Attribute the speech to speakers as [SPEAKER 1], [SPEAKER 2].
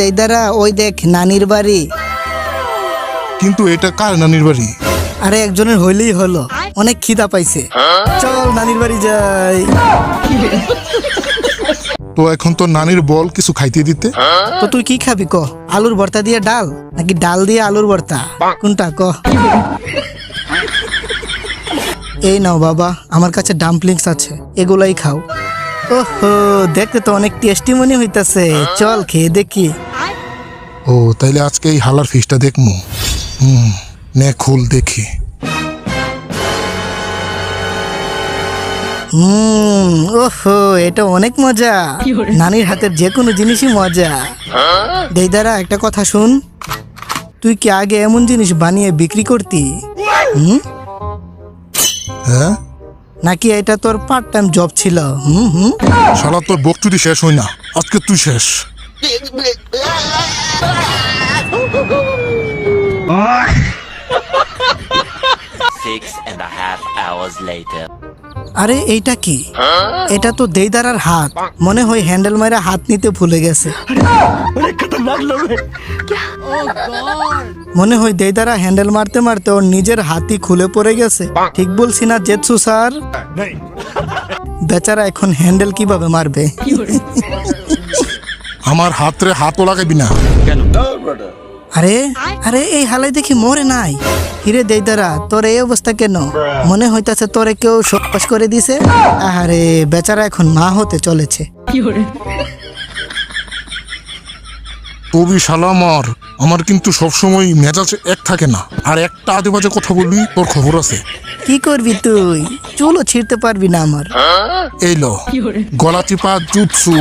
[SPEAKER 1] দেইদারা ওই দেখ নানির বাড়ি।
[SPEAKER 2] কিন্তু এটা কার নানির বাড়ি?
[SPEAKER 1] আরে একজনের হইলেই হলো, অনেক খিদা পাইছে, চল নানির বাড়ি যাই।
[SPEAKER 2] তো এখন তো নানির বল কিছু খাইতে দিতে।
[SPEAKER 1] তো তুই কি খাবি ক? আলুর ভর্তা দিয়ে ডাল নাকি ডাল দিয়ে আলুর ভর্তা, কোনটা ক? এই নাও বাবা, আমার কাছে ডাম্পলিংস আছে, এগুলাই খাও। ওহো, দেখতে তো অনেক টেস্টি মনে হইতাছে, চল খেয়ে দেখি।
[SPEAKER 2] ও তাইলে আজকে এই হালার ফিশটা দেখমু। নে খুল দেখি।
[SPEAKER 1] ওহো, এটা অনেক মজা, নানির হাতের যে কোনো জিনিসই মজা। দেইদারা একটা কথা শুন, তুই কি আগে এমন জিনিস বানিয়ে বিক্রি করতি?
[SPEAKER 2] হ্যাঁ,
[SPEAKER 1] নাকি এটা তোর পার্ট টাইম জব ছিল?
[SPEAKER 2] শালা তোর বকচুদি শেষ হই না, আজকে তুই শেষ।
[SPEAKER 1] আরে এইটা কি? এটা তো দেইদারার হাত, মনে হয় হ্যান্ডেল মাইরা হাত নিতে ভুলে গেছে। মনে হয় দেইদারা হ্যান্ডেল মারতে মারতে ওর নিজের হাতই খুলে পড়ে গেছে। ঠিক বলছি না জেৎসু স্যার? বেচারা এখন হ্যান্ডেল কিভাবে মারবে?
[SPEAKER 2] আমার হাতরে হাতও লাগাবি না।
[SPEAKER 1] আরে আরে, এই হালাই দেখি মরে নাই। হিরে দেইদারা, তোর এই অবস্থা কেন? মনে হইতাছে তোরে কেউ সপ্পাস করে দিছে। আরে বেচারা এখন মা হতে চলেছে।
[SPEAKER 2] তবি শালা আমার কিন্তু সবসময় মেজাজ এক থাকে না, আর একটা আজে বাজে কথা বলবি তোর খবর আছে।
[SPEAKER 1] কি করবি তুই? চুলও ছিঁড়তে পারবি না আমার।
[SPEAKER 2] এই লো গলা চিপা জুৎসু।